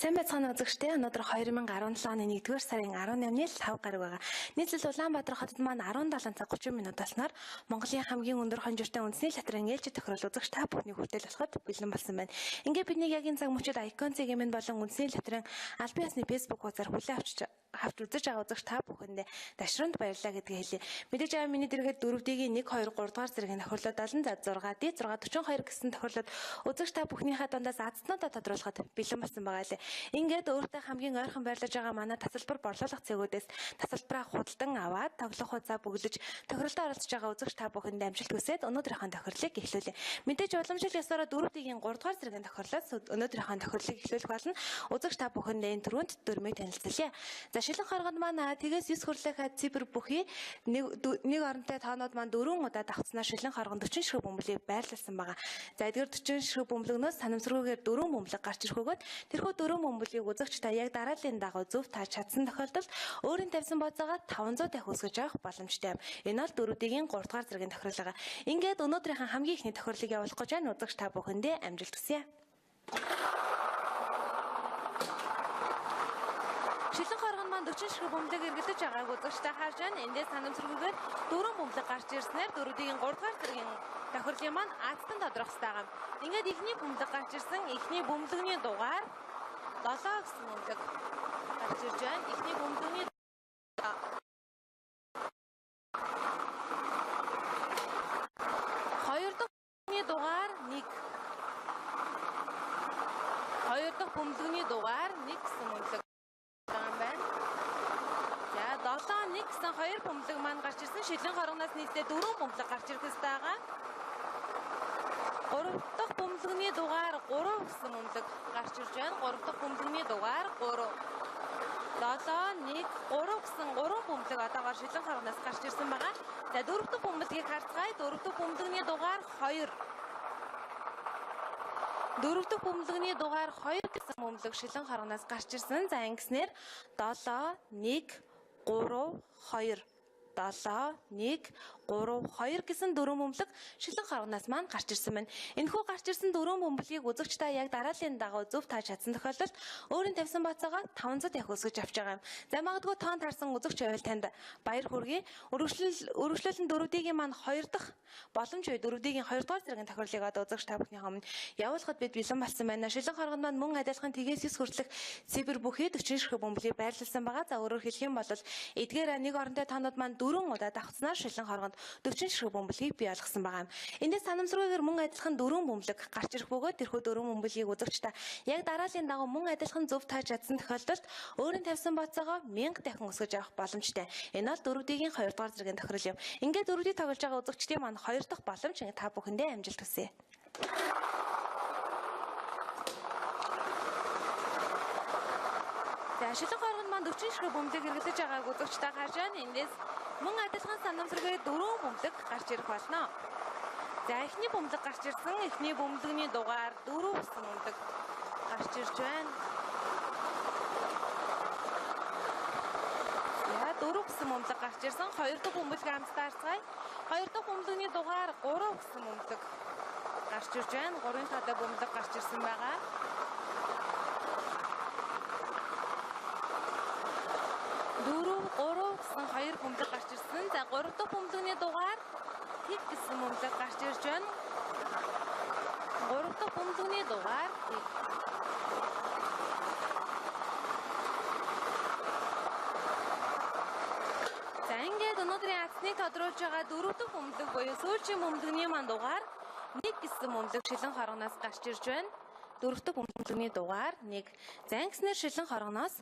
Сайн байцгаана үзэгчдээ. Өнөөдөр 2017 оны 1-р сарын 18-ны 5 гараг байгаа. Нийслэл Улаанбаатар хотод маань 17 цаг 30 минут болсноор Монголын хамгийн өндөр хонжиртай үндэсний шатрын ээлжид тохирол үзэгч та бүхний хүртэл болоход бэлэн болсон байна. Ингээд бидний яг энэ цаг мөчид Icon цэгийн болон үндэсний шатрын аль биесны Facebook хуудасаар хүлээн авч үзэж байгаа үзэгч та бүхэндээ дашрамд баярлалаа гэдгийг хэлье. Мэдээж аваа миний дэргэд 4D-ийн 1 2 3 дугаар зэргийн тохирлууд 76 D 642 гэсэн тохирлууд үзэгч та бүхнийхээ дундаас азтнуудаа тодруулахад бэлэн болсон байгаа лээ. Ингээд өөртөө хамгийн ойрхон байрлаж байгаа манай тасалбар борлуулах цэгүүдээс тасалбараа худалдан аваад тоглох хуудасаа бүглэж тохирлолд оролцож байгаа үзэгч та бүхэнд амжилт хүсээд өнөөдрийнхөө тохирлыг эхлүүлье. Мэдээж уламжлал ёсоор 4D-ийн 3 дугаар зэргийн тохирлоос өнөөдрийнхөө тохирлыг эхлүүлэх болно. Үзэгч та бүхэндээ энэ түрүүнд дүрмийг танилцуулъя. За шилэн хоргонд маань тгээс 9 хүрлэх цифр бүхий нэг оронтой тоонууд маань 4 удаа давхцснаар шилэн хоргонд 40 ширхэг бөмбөлийг байрлуулсан байгаа. За эдгээр 40 ширхэг бөмбөлгнөөс санамсргүйгээр 4 бөмбөлөг гарч ирэх өгөөд тэрхүү 4 бөмбөлийг үзэгч та яг дарааллын дагуу зөв тааж чадсан тохиолдолд өөрийн тавьсан бодзоогоо 500 дахь өсгөж авах боломжтой юм. Энэ бол 4D-ийн 3 дугаар зэргийн тохирол байгаа. Ингээд өнөөдрийнхээ хамгийн ихний тохирлыг явуулах гэж байна. Үзэгч та бүхэндээ амжилт хүсье. Шилэн хоргонд маань 40 ширхэг бөмбөлөг эргэлдэж байгааг үзэгч та харж байна. Эндээс санамсргүйгээр 4 бөмбөлөг гарч ирснээр 4D-ийн 3 дугаар зэргийн тохирлын маань азтан тодрох хэрэгтэй байгаа. Ингээд ихний бөмбөлөг гарч ирсэн. Ихний бөмбөлөгний дугаар 7 гэсэн бөмбөлөг гарч ирж байна. Ихний бөмбөлөгний хоёр дахь бөмбөлөгний дугаар 1. Хоёр дахь бөмбөлөгний дугаар 1 гэсэн бөмбөлөг байна. За 7 1 гэсэн хоёр бөмбөлөг маань гарч ирсэн. Шилэн хоргоноос нийтдээ 4 бөмбөлөг гарч ирэх ёстой байгаа. 3 дахь бөмбөлөгний дугаар 3 гэсэн бөмбөлөг гарч ирж байна. 3 дахь бөмбөлөгний дугаар 3. 7 1 3 гэсэн 3 бөмбөлөг одоогоор шилэн хоргоноос гарч ирсэн байгаа. За 4 дахь бөмбөлгийг харцгаая. 4 дахь бөмбөлөгний дугаар 2. 4 дахь бөмбөлөгний дугаар 2 гэсэн бөмбөлөг шилэн хоргоноос гарч ирсэн. За ингэснээр 7 1 3 2 7 1 3 2 гэсэн 4 бөмбөлөг шилэн хоргоноос маань гарч ирсэн байна. Энэхүү гарч ирсэн 4 бөмбөлгийг үзэгч та яг дарааллын дагуу зөв тааж чадсан тохиолдолд өөрийн тавьсан бацаагаа 500 дахь өсгөж авч байгаа юм. За магадгүй тоон тарсан үзэгч байвал танд баяр хүргэе. Өргөжлөлн 4D-ийн маань 2 дахь боломж бай 4D-ийн 2 дугаар зэргийн тохирлыг одоо үзэгч та бүхний өмнө явуулахад бид бэлэн болсон байна. Шилэн хоргонд маань мөн адилхан тгээс 9 хүртэлх цифр бүхий 40 ширхэг бөмбөлийг байрлуулсан байгаа. За өөрөөр хэлэх юм бол эдгээр нэг оронтой тоонууд маань 4 удаа давхцснаар шилэн хоргонд 40 ширхэг бөмбөлийг бий болгосон байгаа юм. Эндээс санамсргүйгээр мөн адилхан 4 бөмбөлөг гарч ирэх бөгөөд тэрхүү 4 бөмбөлийг үзэгч та яг дарааллын дагуу мөн адилхан зөв тааж чадсан тохиолдолд өөрийн тавьсан бодцоогоо 1000 дахин өсгөж авах боломжтой. Энэ бол 4D-ийн 2 дугаар зэргийн тохирол юм. Ингээд 4D тоглож байгаа үзэгчдийн маань 2 дахь боломж та бүхэндээ амжилт хүсье. За шилэн хоргонд маань 40 ширхэг бөмбөлийг эргэлдэж байгааг үзэгч та харж байна. Эндээс мөн адилхан санамсргүй 4 бөмбөлөг гарч ирэх болно. За эхний бөмбөлөг гарч ирсэн. Эхний бөмбөлөгний дугаар 4 гэсэн бөмбөлөг гарч ирж байна. За 4 гэсэн бөмбөлөг гарч ирсэн. 2 дахь бөмбөлөг хамтдаа харцгаая. 2 дахь бөмбөлөгний дугаар 3 гэсэн бөмбөлөг гарч ирж байна. 3-ын талаа бөмбөлөг гарч ирсэн байгаа. 4 3 гэсэн 2 бөмбөлөг гарч ирсэн. За 3 дахь бөмбөлөгний дугаар 1 гэсэн бөмбөлөг гарч ирж байна. 3 дахь бөмбөлөгний дугаар 1. За ингээд өнөөдрийн азтныг тодруулж байгаа 4 дахь бөмбөлөг буюу сүүлчийн бөмбөлөгний маань дугаар 1 гэсэн бөмбөлөг шилэн хоргоноос гарч ирж байна. 4 дахь бөмбөлөгний дугаар 1. За ингэснээр шилэн хоргоноос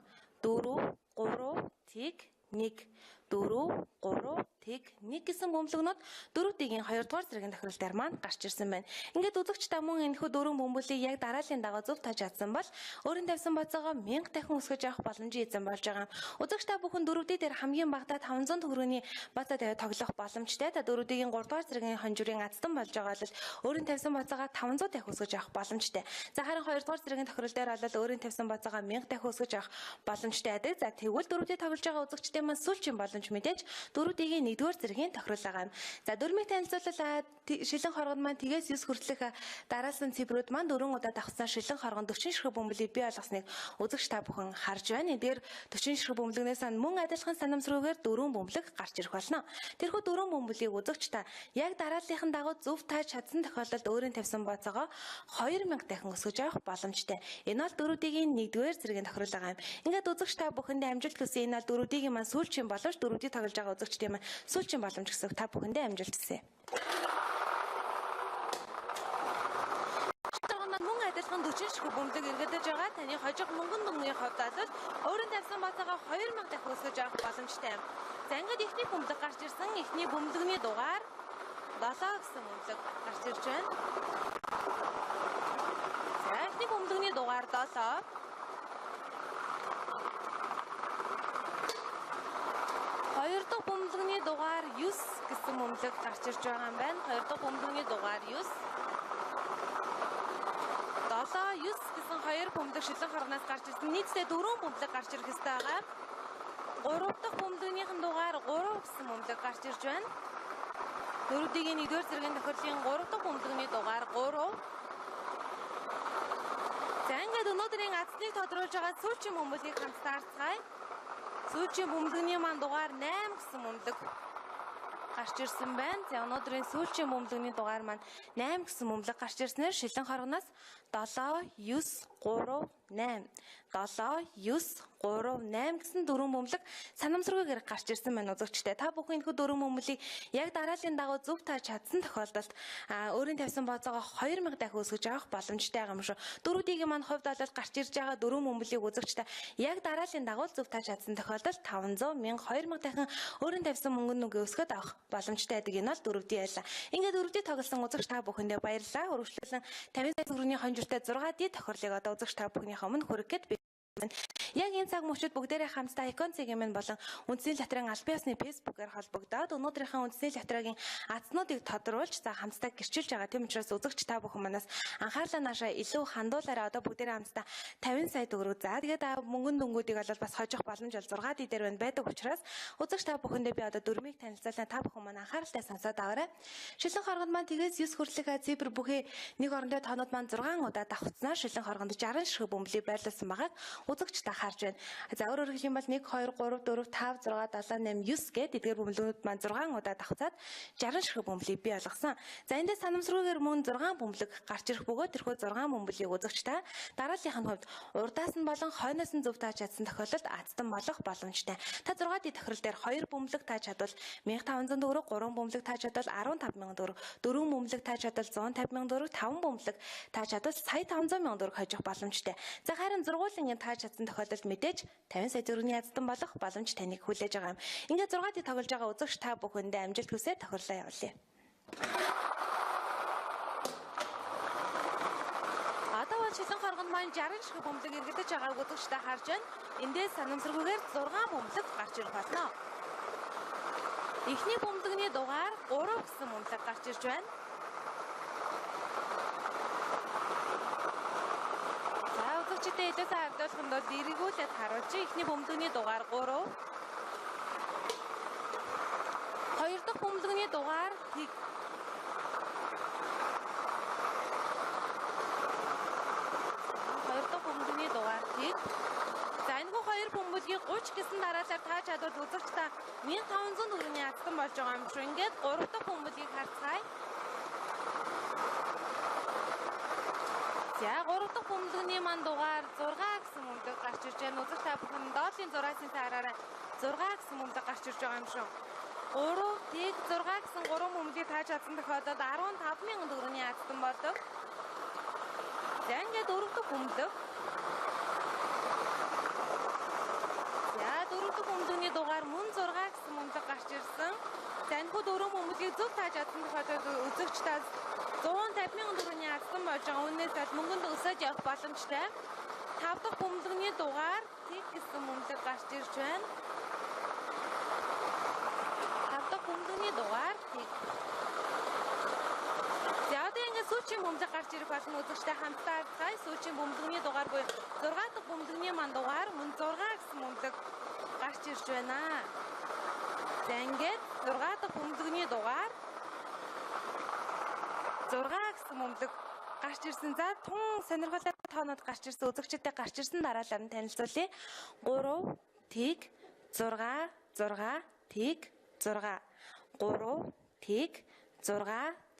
4 3 тэг 1 4 3 тэг 1 гэсэн бөмбөлгнүүд 4D-ийн 2 дугаар зэргийн тохиолдолд маань гарч ирсэн байна. Ингээд үзэгч та мөн энэхүү 4 бөмбөлийг яг дарааллын дагуу зөв тааж чадсан бол өөрийн тавьсан бодцоогоо 1000 дахин өсгөж авах боломжийг эзэн болж байгаа юм. Үзэгч та бүхэн 4D дээр хамгийн багадаа 500 төгрөгийн бацаа тавиад тоглох боломжтой. Та 4D-ийн 3 дугаар зэргийн хонжирын азтан болж байгаа бол өөрийн тавьсан бацаагаа 500 дахин өсгөж авах боломжтой. За харин 2 дугаар зэргийн тохиолдол дээр бол өөрийн тавьсан бацаагаа 1000 дахин өсгөж авах боломжтой байдаг. За тэгвэл 4D тоглож байгаа үзэгчдийн маань сүүлчийн боломж боломж мэдээж 4D-ийн 1-р зэргийн тохирол байгаа юм. За дөрмийг танилцуулаад шилэн хоргонд маань тгээс 9 хүртэлх дараалсан цифрүүд маань 4 удаа давхсан шилэн хоргонд 40 ширхэг бөмбөлийг бий болгосныг үзэгч та бүхэн харж байна. Эдгээр 40 ширхэг бөмбөлгнээс мөн адилхан санамсруугаар 4 бөмбөлөг гарч ирэх болно. Тэрхүү 4 бөмбөлийг үзэгч та яг дарааллынхын дагуу зөв тааж чадсан тохиолдолд өөрийн тавьсан бооцоогоо 2000 дахин өсгөж авах боломжтой. Энэ бол 4D-ийн 1-р зэргийн тохирол байгаа юм. Ингээд үзэгч та бүхэндээ амжилт хүсье. Энэ бол 4D-ийн маань сүүлчийн боломж, 4D тоглож байгаа үзэгчдийн маань сүүлчийн боломж гэсэн та бүхэндээ амжилт хүсье. Мөн адилхан 40 ширхэг бөмбөлөг эргэлдэж байгаа. Таны хожих мөнгөн дүнгийн хувьд бол өөрийн тавьсан бооцоогоо 2000 дахин өсгөж авах боломжтой юм. За ингээд эхний бөмбөлөг гарч ирсэн. Эхний бөмбөлөгний дугаар 7 гэсэн бөмбөлөг гарч ирж байна. За эхний бөмбөлөгний дугаар 7. Хоёр дахь бөмбөлөгний дугаар 9 гэсэн бөмбөлөг гарч ирж байгаа юм байна. Хоёр дахь бөмбөлөгний дугаар 9. 7 9 гэсэн хоёр бөмбөлөг шилэн хоргоноос гарч ирсэн. Нийтдээ 4 бөмбөлөг гарч ирэх ёстой байгаа. 3 дахь бөмбөлөгнийхэн дугаар 3 гэсэн бөмбөлөг гарч ирж байна. 4D-ийн 1-р зэргийн тохиолын 3 дахь бөмбөлөгний дугаар 3. За ингээд өнөөдрийн азлыг тодруулж байгаа сүүлчийн бөмбөлгийг хамтдаа харцгаая. Сүүлчийн бөмбөлөгний маань дугаар 8 гэсэн бөмбөлөг гарч ирсэн байна. За өнөөдрийн сүүлчийн бөмбөлөгний дугаар маань 8 гэсэн бөмбөлөг гарч ирснээр шилэн хоргоноос 7 9 3 8 7 9 3 8 гэсэн дөрвөн бөмбөлөг санамсаргүйгээр гарч ирсэн байна үзэгчтэй. Та бүхэн энэ дөрвөн бөмбөлийг яг дарааллын дагуу зөв тааж чадсан тохиолдолд өөрийн тавьсан бооцоогоо 2000 дахин өсгөж авах боломжтой байгаа юм шүү. 4D-ийн маань хувьд бол гарч ирж байгаа дөрвөн бөмбөлийг үзэгчтэй яг дарааллын дагуу зөв тааж чадсан тохиолдолд 500 1000 2000 дахин өөрийн тавьсан мөнгөн нүгэ өсгөд авах боломжтой байдаг. Энэ бол 4D байлаа. Ингээд 4D тоглосон үзэгч та бүхэндээ баярлалаа. Өргөжлөлөн 50 сая төгрөгийн хонжиртай 6D тохирлыг одоо үзэгч та бүхнийхээ өмнө хүргэхэд би яг энэ цаг мөчид бүгдээрээ хамтдаа икон цэгийн минь болон үндэсний лотерейн албан ёсны фэйсбүүкээр холбогдоод өнөөдрийнхээ үндэсний лотерейгийн азнуудыг тодруулж за хамтдаа гэрчилж байгаа. Тийм учраас үзэгч та бүхэн манаас анхаарлаа наашаа илүү хандуулаарай. Одоо бүгдээрээ хамтдаа 50 сая төгрөг за тэгээд мөнгөн дүнгуудыг бол бас хожих боломж бол 6D дээр байдаг учраас үзэгч та бүхэндээ би одоо дөрмийг танилцуулна. Та бүхэн маань анхааралтай сонсоод аваарай. Шилэн хоргонд маань тгээс 9 хүртэлх цифр бүхий нэг орондоо тоонууд маань 6 удаа давхцнаар шилэн хоргонд 60 ширхэг бөмбөлийг байрлуулсан байгааг үзэгч та харж байна. За өөрөөр хэлэх юм бол 1 2 3 4 5 6 7 8 9 гэдэг эдгээр бөмбөлүүд маань 6 удаа давхцаад 60 ширхэг бөмбөлийг бий болгосон. За эндээс санамсруугаар мөн 6 бөмбөлөг гарч ирэх бөгөөд тэрхүү 6 бөмбөлийг үзэгч та дарааллынхын хувьд урдаас нь болон хойноос нь зөв тааж чадсан тохиолдолд азтан болох боломжтой. Та 6D тохирол дээр 2 бөмбөлөг тааж чадвал 1500 төгрөг, 3 бөмбөлөг тааж чадвал 15000 төгрөг, 4 бөмбөлөг тааж чадвал 150,000 төгрөг, 5 бөмбөлөг тааж чадвал сая 500,000 төгрөг хожих боломжтой. За харин зургуулын тааж чадсан тохиолдолд мэдээж 50 сая төгрөгийн азтан болох боломж таныг хүлээж байгаа юм. Ингээд 6D тоглож байгаа үзэгч та бүхэндээ амжилт хүсье тохирлоо явуулъя. Одоо бол шилэн хоргонд маань 60 ширхэг бөмбөлөг эргэлдэж байгааг үзэгч та харж байна. Эндээс санамсаргүйгээр 6 бөмбөлөг гарч ирэх болно. Эхний бөмбөлөгний дугаар 3 гэсэн бөмбөлөг гарч ирж байна. Үзэгчдээ илүүсэн хардуулахын тулд эргүүлээд харуулж эхний бөмбөлөгний дугаар 3. Хоёр дахь бөмбөлөгний дугаар 1. Хоёр дахь бөмбөлөгний дугаар 1. За энэ хоёр бөмбөлгийг 30 гэсэн дараалал тааж чадвал үзэгч та 1500 төгрөгийн азтан болж байгаа юм шиг. Ингээд 3 дахь бөмбөлгийг харцгаая. За 3 дахь бөмбөлөгний маань дугаар 6 гэсэн бөмбөлөг гарч ирж байна. Үзэгч та бүхэн доотлын зураасын таараараа 6 гэсэн бөмбөлөг гарч ирж байгаа юм шүү. 3 тэг 6 гэсэн 3 бөмбөлийг тааж чадсан тохиолдолд 15,000 төгрөгийн азтан болдог. За ингээд 4 дахь бөмбөлөг. За 4 дахь бөмбөлөгний дугаар мөн 6 гэсэн бөмбөлөг гарч ирсэн. За энэ 4 бөмбөлийг зөв тааж чадсан тохиолдолд үзэгч та 150,000 төгрөгийн азтан болж байгаа. Үүнээс бол мөнгөнд өсөж явах боломжтой. 5 дахь бөмбөлөгний дугаар тэг гэсэн бөмбөлөг гарч ирж байна. 5 дахь бөмбөлөгний дугаар тэг. За одоо ингээд сүүчийн бөмбөлөг гарч ирэх болно. Үзэгчтэй хамтдаа харцгаая. Сүүчийн бөмбөлөгний дугаар буюу 6 дахь бөмбөлөгний маань дугаар мөн 6 гэсэн бөмбөлөг гарч ирж байна. За ингээд 6 дахь бөмбөлөгний дугаар 6 гэсэн бөмбөлөг гарч ирсэн. За тун сонирхолтой тоонууд гарч ирсэн. Үзэгчдэд гарч ирсэн дараалал нь танилцуулъя. 3 тэг 6 6 тэг 6 3 тэг 6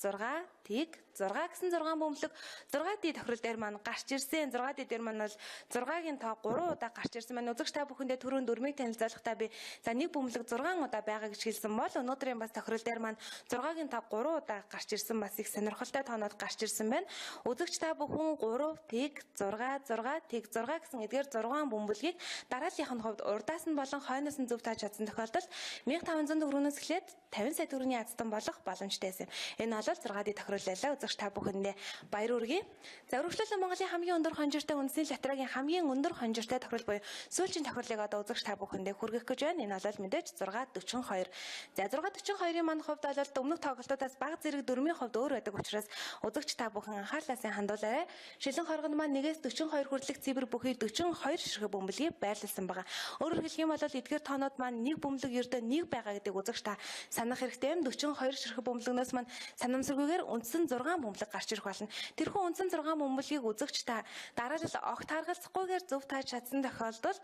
6 тэг 6 гэсэн 6 бөмбөлөг 6D тохирол дээр маань гарч ирсэн. 6D дээр маань бол 6-гийн тоо 3 удаа гарч ирсэн маань үзэгч та бүхэндээ түрүүн дөрмийг танилцуулахдаа би за нэг бөмбөлөг 6 удаа байгаа гэж хэлсэн бол өнөөдрийн бас тохирол дээр маань 6-гийн тоо 3 удаа гарч ирсэн бас их сонирхолтой тоонууд гарч ирсэн байна. Үзэгч та бүхэн 3 тэг 6 6 тэг 6 гэсэн эдгээр 6 бөмбөлгийг дарааллынх нь хувьд урдаас нь болон хойноос нь зөв тааж чадсан тохиолдолд 1500 төгрөгнөөс эхлээд 50 сая төгрөгийн азтан болох боломжтой байсан. Энэ бол 6D тохирол байлаа. Үзэгч та бүхэндээ баяр хүргэе. За өргөжлөлөө Монголын хамгийн өндөр хонжиртай үндэсний лотерейгийн хамгийн өндөр хонжиртай тохирол буюу сүүлчийн тохирлыг одоо үзэгч та бүхэндээ хүргэх гэж байна. Энэ бол мэдээж 642. За 642-ийн маань хувьд бол өмнөх тоглолтуудаас бага зэрэг дөрмийн хувьд өөр байдаг учраас үзэгч та бүхэн анхаарлаа сайн хандуулаарай. Шилэн хоргонд маань 1-ээс 42 хүртэлх цэвэр бүхий 42 ширхэг бөмбөлгийг байрлуулсан байгаа. Өөрөөр хэлэх юм бол эдгээр тоонууд маань нэг бөмбөлөг ердөө нэг байгаа гэдэг үзэгч та санах хэрэгтэй. 42 ширхэг бөмбөлөгнөөс маань санамсаргүйгээр үндсэн 6 бөмбөлөг гарч ирэх болно. Тэрхүү үндсэн 6 бөмбөлгийг үзэгч та дараалал огт харгалзахгүйгээр зөв тааж чадсан тохиолдолд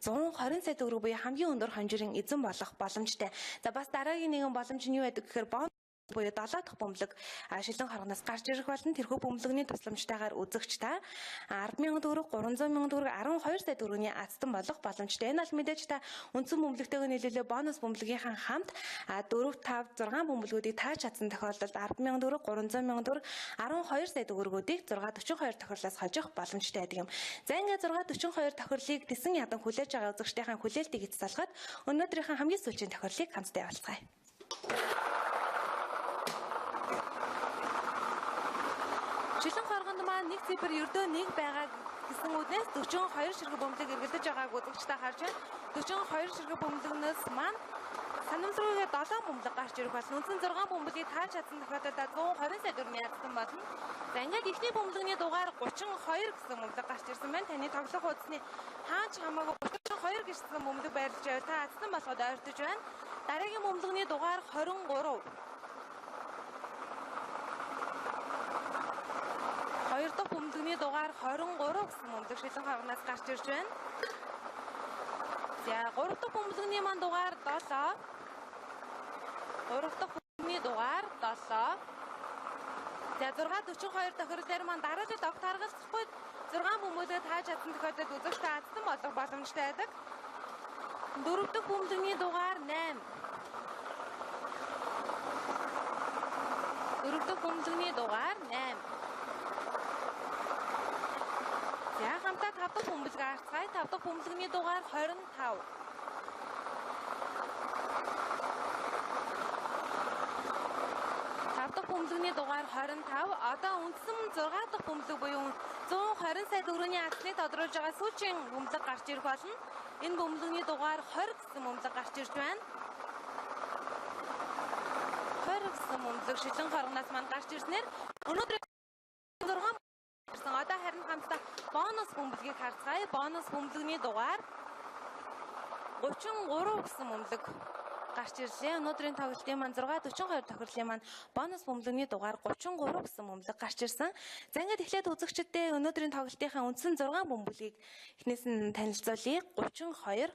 120 сая төгрөг буюу хамгийн өндөр хонжирын эзэн болох боломжтой. За бас дараагийн нэгэн боломж нь юу байдаг гэхээр буюу 7 дахь бөмбөлөг шилэн хоргоноос гарч ирэх болно. Тэрхүү бөмбөлөгний тусламжтайгаар үзэгч та 10,000 төгрөг, 300,000 төгрөг, 12 сая төгрөгийн азтан болох боломжтой. Энэ бол мэдээж та үндсэн бөмбөлөгтэйгээ нийлүүлээ бонус бөмбөлгийнхаа хамт 4, 5, 6 бөмбөлгүүдийг тааж чадсан тохиолдолд 10,000 төгрөг, 300,000 төгрөг, 12 сая төгрөгүүдийг 642 тохирлоос хожих боломжтой байдаг юм. За ингээд 642 тохирлыг тэсэн ядан хүлээж байгаа үзэгчдийн хүлээлтийг эцэлгээд өнөөдрийнхээ хамгийн сүүлийн тохирлыг хамтдаа явуулцгаая. Шилэн хоргонд маань нэг цифр ердөө нэг байгаа гэсэн үднээс 42 ширхэг бөмбөлөг эргэлдэж байгааг үзэгч та харж байна. 42 ширхэг бөмбөлөгнөөс маань санамсруугаар 7 бөмбөлөг гарч ирэх болно. Үндсэн 6 бөмбөлгийг тааж чадсан тохиолдолд 120 сая төгрөгийн азтан болно. За ингээд ихний бөмбөлөгний дугаар 32 гэсэн бөмбөлөг гарч ирсэн байна. Таны тоглох хуудасны хаач хамаагүй 32 гэсэн бөмбөлөг байрлаж байвал та азтан болоход ойртож байна. Дараагийн бөмбөлөгний дугаар 23. Хоёр дахь бөмбөлөгний дугаар 23 гэсэн бөмбөлөг шилэн хоргоноос гарч ирж байна. За 3 дахь бөмбөлөгний маань дугаар 7. 3 дахь бөмбөлөгний дугаар 7. За 642 тохирлоор маань дараалал огт харгалзахгүй 6 бөмбөлөг тааж чадсан тохиолдолд үзэгч та азтан болох боломжтой байдаг. 4 дахь бөмбөлөгний дугаар 8. 4 дахь бөмбөлөгний дугаар 8. За хамтаа 5 дахь бөмбөлөг арцгаая. 5 дахь бөмбөлөгний дугаар 25. 5 дахь бөмбөлөгний дугаар 25. Одоо үндсэн 6 дахь бөмбөлөг буюу 120 сая төгрөгийн азтныг тодруулж байгаа сүүчийн бөмбөлөг гарч ирэх болно. Энэ бөмбөлөгний дугаар 20 гэсэн бөмбөлөг гарч ирж байна. 20 гэсэн бөмбөлөг шилэн хоргоноос маань гарч ирснээр өнөөдөр 6 одоо харин хамтдаа бонус бөмбөлгийг харцгаая. Бонус бөмбөлөгний дугаар 33 гэсэн бөмбөлөг гарч ирлээ. Өнөөдрийн тоглолтын маань 642 тохирлын маань бонус бөмбөлөгний дугаар 33 гэсэн бөмбөлөг гарч ирсэн. За ингээд эхлээд үзэгчдээ өнөөдрийн тоглолтынхаа үндсэн 6 бөмбөлгийг эхнээс нь танилцуулъя. 32, 23,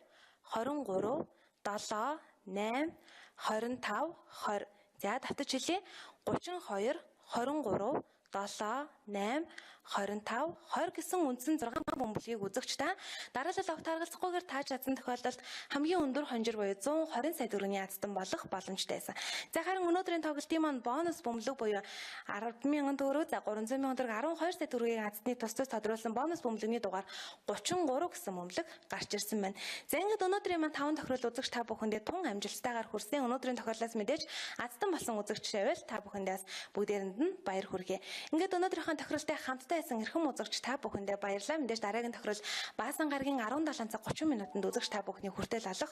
7, 8, 25, 20. За давтаж хэлье. 32, 23, 7, 8, 25, 20 гэсэн үндсэн 6 бөмбөлгийг үзэгч та дараалал огт харгалзахгүйгээр тааж чадсан тохиолдолд хамгийн өндөр хонжир буюу 120 сая төгрөгийн азтан болох боломжтой байсан. За харин өнөөдрийн тоглолтын маань бонус бөмбөлөг буюу 10,000 төгрөг, за 300,000 төгрөг, 12 сая төгрөгийн азтны тус тодруулсан бонус бөмбөлөгний дугаар 33 гэсэн бөмбөлөг гарч ирсэн байна. За ингээд өнөөдрийн маань 5 тохирол үзэгч та бүхэндээ тун амжилттайгаар хүрсэн. Өнөөдрийн тохиолоос мэдээж азтан болсон үзэгч байвал та бүхэндээс бүгдээрэнд нь баяр хүргэе. Ингээд өнөөдрийнхөө тохиролтой хамтдаа байсан эрхэм үзэгч та бүхэндээ баярлалаа. Мэдээж дараагийн тохирол Баасан гарагийн 17 цаг 30 минутанд үзэгч та бүхний хүртэл алах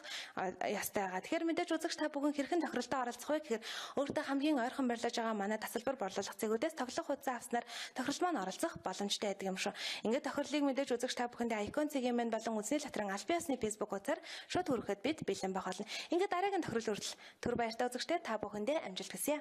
ястай байгаа. Тэгэхээр мэдээж үзэгч та бүхэн хэрхэн тохиролтой оролцох вэ гэхээр өөртөө хамгийн ойрхон барьлаж байгаа манай тасалбар борлуулах цэгүүдээс тоглох хуудас авснаар тохирол маань оролцох боломжтой байдаг юм шүү. Ингээд тохирлыг мэдээж үзэгч та бүхэндээ Icon цэгийн мэн болон Үндэсний латран аль биесны Facebook хуудасаар шууд хүрэхэд бид бэлэн байх болно. Ингээд дараагийн тохирол хүртэл түр баяртай үзэгчтэй та бүхэндээ амжилт хүсье.